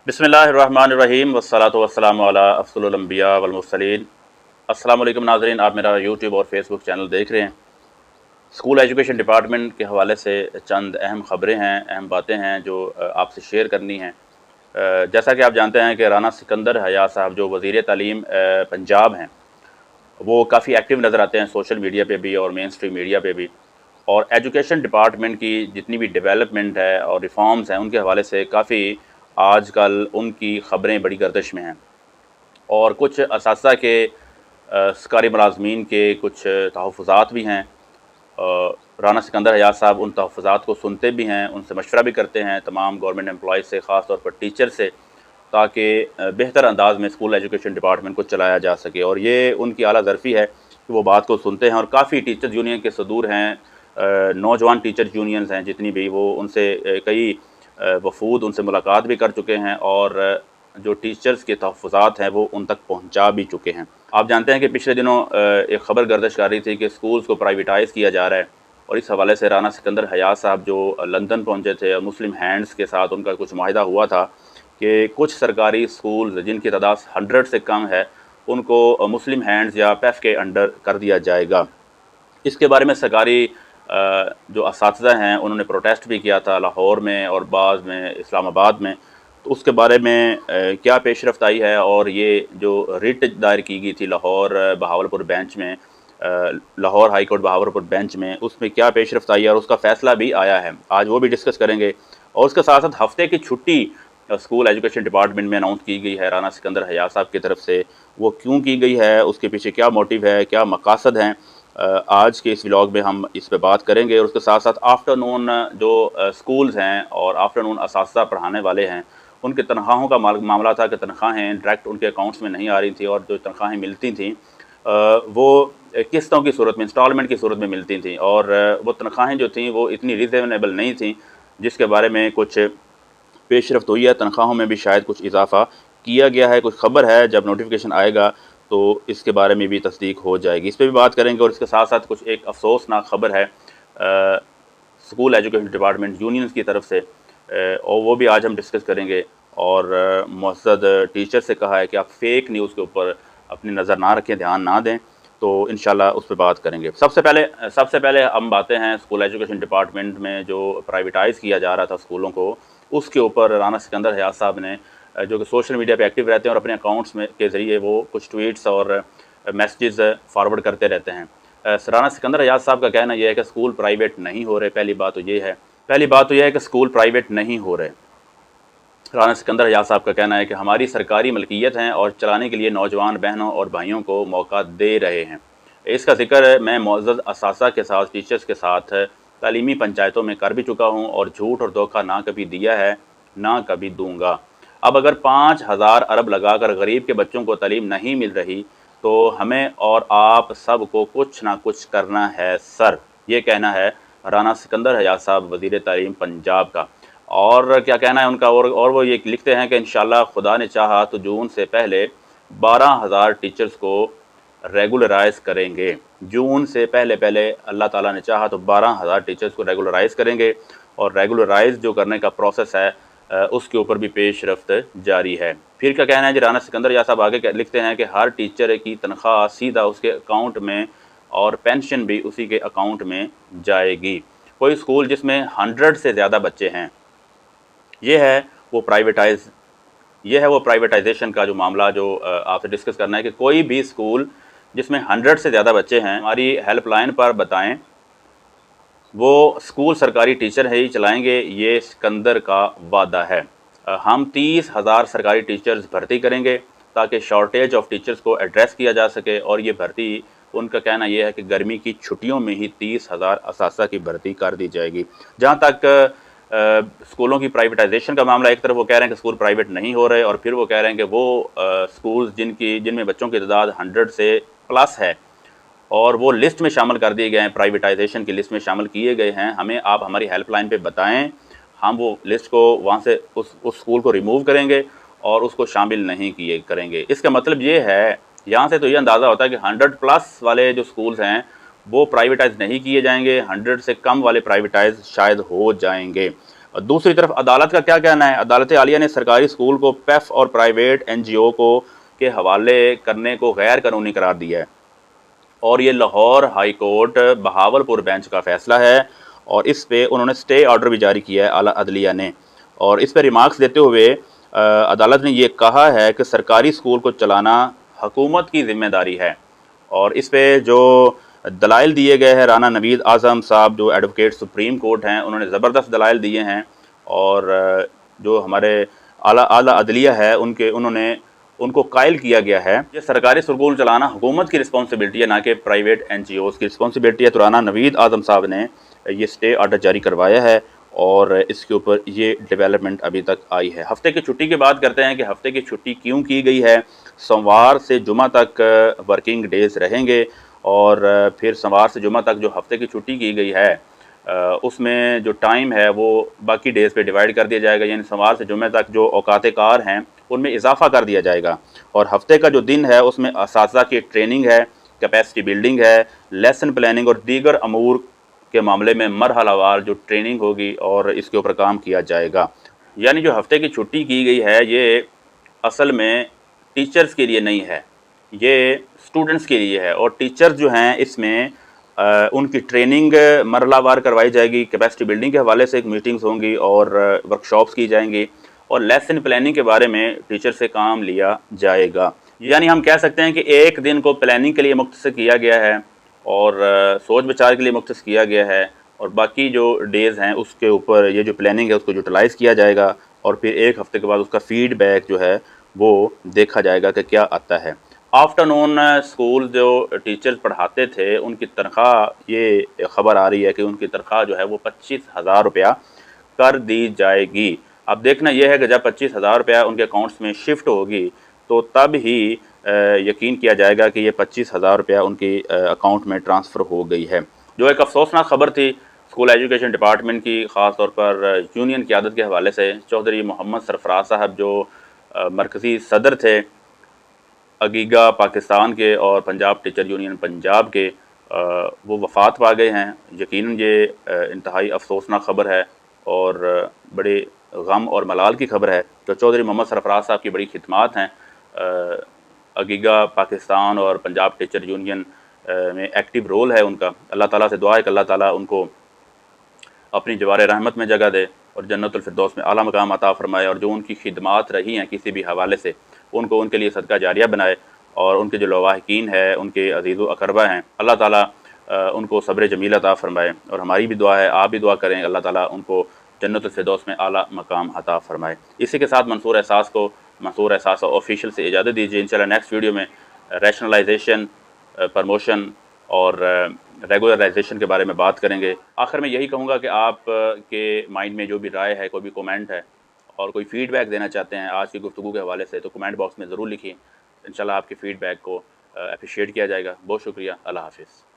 बिस्मिल्लाहिर्रहमानिर्रहीम वस्सलातु वस्सलामु अला अफ़ज़लुल अंबिया वल मुरसलीन। अस्सलाम वालेकुम नाज़रीन, आप मेरा यूट्यूब और फेसबुक चैनल देख रहे हैं। स्कूल एजुकेशन डिपार्टमेंट के हवाले से चंद अहम ख़बरें हैं, अहम बातें हैं जो आपसे शेयर करनी हैं। जैसा कि आप जानते हैं कि राना सिकंदर हया साहब जो वज़ीर तालीम पंजाब हैं, वो काफ़ी एक्टिव नज़र आते हैं सोशल मीडिया पे भी और मेन स्ट्रीम मीडिया पे भी। और एजुकेशन डिपार्टमेंट की जितनी भी डेवलपमेंट है और रिफॉर्म्स हैं, उनके हवाले से काफ़ी आजकल उनकी ख़बरें बड़ी गर्दिश में हैं। और कुछ असातिज़ा के सरकारी मुलाज़मीन के कुछ तहफ़्फ़ुज़ात भी हैं। राना सिकंदर हया साहब उन तहफ़्फ़ुज़ात को सुनते भी हैं, उनसे मशवरा भी करते हैं तमाम गवर्नमेंट एम्प्लॉइज़ से, ख़ास तौर पर टीचर से, ताकि बेहतर अंदाज़ में स्कूल एजुकेशन डिपार्टमेंट को चलाया जा सके। और ये उनकी आला ज़रफ़ी है कि वो बात को सुनते हैं। और काफ़ी टीचर्स यूनियन के सदूर हैं, नौजवान टीचर्स यूनियंस हैं जितनी भी, वो उनसे कई वफूद उनसे मुलाकात भी कर चुके हैं और जो टीचर्स के तहफ़्फ़ुज़ात हैं वो उन तक पहुंचा भी चुके हैं। आप जानते हैं कि पिछले दिनों एक ख़बर गर्दिश कर रही थी कि स्कूल्स को प्राइवेटाइज़ किया जा रहा है, और इस हवाले से राना सिकंदर हया साहब जो लंदन पहुँचे थे और मुस्लिम हैंड्स के साथ उनका कुछ मुआहिदा हुआ था कि कुछ सरकारी स्कूल्स जिनकी तादाद 100 से कम है उनको मुस्लिम हैंड्स या पेफ के अंडर कर दिया जाएगा। इसके बारे में सरकारी जो असातिज़ा हैं उन्होंने प्रोटेस्ट भी किया था लाहौर में और बाद में इस्लामाबाद में। तो उसके बारे में क्या पेशरफ्त आई है, और ये जो रिट दायर की गई थी लाहौर बहावलपुर बेंच में, Lahore high court Bahawalpur bench में, उसमें क्या पेशरफ्त आई है और उसका फ़ैसला भी आया है, आज वो भी डिस्कस करेंगे। और उसके साथ साथ हफ़्ते की छुट्टी स्कूल एजुकेशन डिपार्टमेंट में अनाउंस की गई है राना सिकंदर हया साहब की तरफ से। वो क्यों की गई है, उसके पीछे क्या मोटिव है, क्या मकासद हैं, आज के इस व्लॉग में हम इस पे बात करेंगे। और उसके साथ साथ आफ्टरनून जो स्कूल्स हैं और आफ्टरनून असातिज़ा पढ़ाने वाले हैं, उनके तनख्वाहों का मामला था कि तनख्वाहें डायरेक्ट उनके अकाउंट्स में नहीं आ रही थी, और जो तनख्वाहें मिलती थीं वो किस्तों की सूरत में, इंस्टॉलमेंट की सूरत में मिलती थीं, और वो तनख्वाहें जो थीं वो इतनी रीज़नेबल नहीं थीं, जिसके बारे में कुछ पेशरफ्त हुई है। तनख्वाहों में भी शायद कुछ इजाफ़ा किया गया है, कुछ ख़बर है, जब नोटिफिकेशन आएगा तो इसके बारे में भी तस्दीक हो जाएगी, इस पर भी बात करेंगे। और इसके साथ साथ कुछ एक अफसोसनाक ख़बर है स्कूल एजुकेशन डिपार्टमेंट यूनियंस की तरफ से, और वो भी आज हम डिस्कस करेंगे। और मुअज़्ज़ज़ टीचर से कहा है कि आप फ़ेक न्यूज़ के ऊपर अपनी नज़र ना रखें, ध्यान ना दें, तो इंशाल्लाह उस पर बात करेंगे। सबसे पहले हम बातें हैं स्कूल एजुकेशन डिपार्टमेंट में जो प्राइवेटाइज़ किया जा रहा था स्कूलों को, उसके ऊपर राना सिकंदर हया साहब ने, जो कि सोशल मीडिया पे एक्टिव रहते हैं और अपने अकाउंट्स में के ज़रिए वो कुछ ट्वीट्स और मैसेजेस फॉरवर्ड करते रहते हैं। राना सिकंदर हया साहब का कहना यह है कि स्कूल प्राइवेट नहीं हो रहे। पहली बात तो ये है कि स्कूल प्राइवेट नहीं हो रहे। राना सिकंदर हया साहब का कहना है कि हमारी सरकारी मलकियत हैं और चलाने के लिए नौजवान बहनों और भाइयों को मौका दे रहे हैं। इसका जिक्र मैं मुअज़्ज़ज़ असातिज़ा के साथ, टीचर्स के साथ तालीमी पंचायतों में कर भी चुका हूँ, और झूठ और धोखा ना कभी दिया है, ना कभी दूँगा। अब अगर 5000 अरब लगाकर गरीब के बच्चों को तालीम नहीं मिल रही तो हमें और आप सब को कुछ ना कुछ करना है सर। ये कहना है राना सिकंदर हया साहब वज़ीर तालीम पंजाब का। और क्या कहना है उनका, और वो ये लिखते हैं कि इंशाल्लाह खुदा ने चाहा तो जून से पहले 12,000 टीचर्स को रेगुलराइज़ करेंगे। जून से पहले अल्लाह ताला ने चाहा तो 12,000 टीचर्स को रेगुलराइज़ करेंगे, और रेगुलराइज़ जो करने का प्रोसेस है उसके ऊपर भी पेशरफ्त जारी है। फिर क्या कहना है जी, राना सिकंदर हया साहब आगे लिखते हैं कि हर टीचर की तनख्वाह सीधा उसके अकाउंट में और पेंशन भी उसी के अकाउंट में जाएगी। कोई स्कूल जिसमें 100 से ज़्यादा बच्चे हैं, ये है वो प्राइवेटाइजेशन का जो मामला जो आपसे डिस्कस करना है कि कोई भी स्कूल जिसमें 100 से ज़्यादा बच्चे हैं, हमारी हेल्पलाइन पर बताएं, वो स्कूल सरकारी टीचर ही चलाएंगे, ये सिकंदर का वादा है। हम 30,000 सरकारी टीचर्स भर्ती करेंगे ताकि शॉर्टेज ऑफ टीचर्स को एड्रेस किया जा सके। और ये भर्ती, उनका कहना यह है कि गर्मी की छुट्टियों में ही 30,000 असातिज़ा की भर्ती कर दी जाएगी। जहाँ तक स्कूलों की प्राइवेटाइजेशन का मामला, एक तरफ वो कह रहे हैं कि स्कूल प्राइवेट नहीं हो रहे, और फिर वो कह रहे हैं कि वो स्कूल्स जिनमें बच्चों की तादाद 100 से प्लस है और वो लिस्ट में शामिल कर दिए गए हैं, प्राइवेटाइजेशन की लिस्ट में शामिल किए गए हैं, हमें आप हमारी हेल्पलाइन पे बताएं, हम वो लिस्ट को वहाँ से उस स्कूल को रिमूव करेंगे और उसको शामिल नहीं करेंगे। इसका मतलब ये है, यहाँ से तो ये अंदाज़ा होता है कि 100 प्लस वाले जो स्कूल्स हैं वो प्राइवेटाइज नहीं किए जाएंगे, 100 से कम वाले प्राइवेटाइज शायद हो जाएंगे। दूसरी तरफ अदालत का क्या कहना है? अदालत आलिया ने सरकारी स्कूल को पेफ और प्राइवेट NGO को के हवाले करने को गैर कानूनी करार दिया है, और ये Lahore high court Bahawalpur bench का फ़ैसला है, और इस पे उन्होंने स्टे ऑर्डर भी जारी किया है आला अदलिया ने। और इस पे रिमार्क्स देते हुए अदालत ने ये कहा है कि सरकारी स्कूल को चलाना हुकूमत की ज़िम्मेदारी है। और इस पे जो दलाइल दिए गए हैं, राना नवीद आज़म साहब जो एडवोकेट सुप्रीम कोर्ट हैं, उन्होंने ज़बरदस्त दलाइल दिए हैं, और जो हमारे आला अदलिया है उनको कायल किया गया है ये सरकारी स्कूल चलाना हुकूमत की रिस्पॉन्सिबिलिटी है, ना कि प्राइवेट NGOs की रिस्पॉन्सिबिलिटी है। तो राना नवीद आज़म साहब ने ये स्टे ऑर्डर जारी करवाया है, और इसके ऊपर ये डेवलपमेंट अभी तक आई है। हफ्ते की छुट्टी की बात करते हैं कि हफ्ते की छुट्टी क्यों की गई है। सोमवार से जुमा तक वर्किंग डेज़ रहेंगे, और फिर सोमवार से जुमा तक जो हफ्ते की छुट्टी की गई है उसमें जो टाइम है वो बाकी डेज़ पे डिवाइड कर दिया जाएगा, यानी सोमवार से जुमे तक जो औकात कार हैं उनमें इजाफा कर दिया जाएगा। और हफ्ते का जो दिन है उसमें असातिज़ा की ट्रेनिंग है, कैपेसिटी बिल्डिंग है, लेसन प्लानिंग और दीगर अमूर के मामले में मरहलावार जो ट्रेनिंग होगी और इसके ऊपर काम किया जाएगा। यानी जो हफ्ते की छुट्टी की गई है ये असल में टीचर्स के लिए नहीं है, ये स्टूडेंट्स के लिए है। और टीचर्स जो हैं इसमें उनकी ट्रेनिंग मरहलावार करवाई जाएगी। कैपेसिटी बिल्डिंग के हवाले से एक मीटिंग्स होंगी और वर्कशॉप्स की जाएंगी, और लेसन प्लानिंग के बारे में टीचर से काम लिया जाएगा। यानी हम कह सकते हैं कि एक दिन को प्लानिंग के लिए मुख्तसर किया गया है, और सोच विचार के लिए मुख्तसर किया गया है, और बाकी जो डेज़ हैं उसके ऊपर ये जो प्लानिंग है उसको यूटिलाइज़ किया जाएगा, और फिर एक हफ़्ते के बाद उसका फ़ीडबैक जो है वो देखा जाएगा कि क्या आता है। आफ्टरनून स्कूल जो टीचर्स पढ़ाते थे उनकी तनख्वाह, ये ख़बर आ रही है कि उनकी तनख्वाह जो है वो 25,000 रुपया कर दी जाएगी। अब देखना यह है कि जब 25,000 रुपया उनके अकाउंट्स में शिफ्ट होगी तो तब ही यकीन किया जाएगा कि ये 25,000 रुपया उनकी अकाउंट में ट्रांसफ़र हो गई है। जो एक अफसोसनाक ख़बर थी स्कूल एजुकेशन डिपार्टमेंट की, ख़ास तौर पर यूनियन क़यादत के हवाले से। चौधरी मोहम्मद सरफराज साहब जो मरकज़ी सदर थे अगीगा पाकिस्तान के और पंजाब टीचर यूनियन पंजाब के, वो वफ़ात पा गए हैं। यकीनन ये इंतहाई अफसोसनाक ख़बर है और बड़े गम और मलाल की ख़बर है। तो चौधरी मोहम्मद सरफराज साहब की बड़ी खिदमात हैं अगीगा पाकिस्तान और पंजाब टीचर यूनियन में एक्टिव रोल है उनका। अल्लाह ताला से दुआ है कि अल्लाह ताला उनको अपनी जवार रहमत में जगह दे और जन्नतुल फिरदौस में आला मकाम अता फ़रमाए, और जो उनकी खिदमात रही हैं किसी भी हवाले से उनको उनके लिए सदका जारिया बनाए, और उनके जो लवाहिकीन है उनके अज़ीज़ व अक़रबा हैं अल्लाह ताला उनको सब्र जमील अता फ़रमाए। और हमारी भी दुआ है, आप भी दुआ करें, अल्लाह ताला उनको जन्नतुल फिरदौस में आला मकाम अता फ़रमाए। इसी के साथ मंसूर एहसास ऑफिशियल से इजाज़त दीजिए। इंशाल्लाह नेक्स्ट वीडियो में रैशनलाइजेशन, प्रमोशन और रेगुलराइजेशन के बारे में बात करेंगे। आखिर में यही कहूँगा कि आप के माइंड में जो भी राय है, कोई भी कमेंट है और कोई फ़ीडबैक देना चाहते हैं आज की गुफ्तगू के हवाले से, तो कमेंट बॉक्स में ज़रूर लिखिए। इंशाल्लाह आपके फ़ीडबैक को अप्रिशिएट किया जाएगा। बहुत शुक्रिया। अल्लाह हाफ़िज़।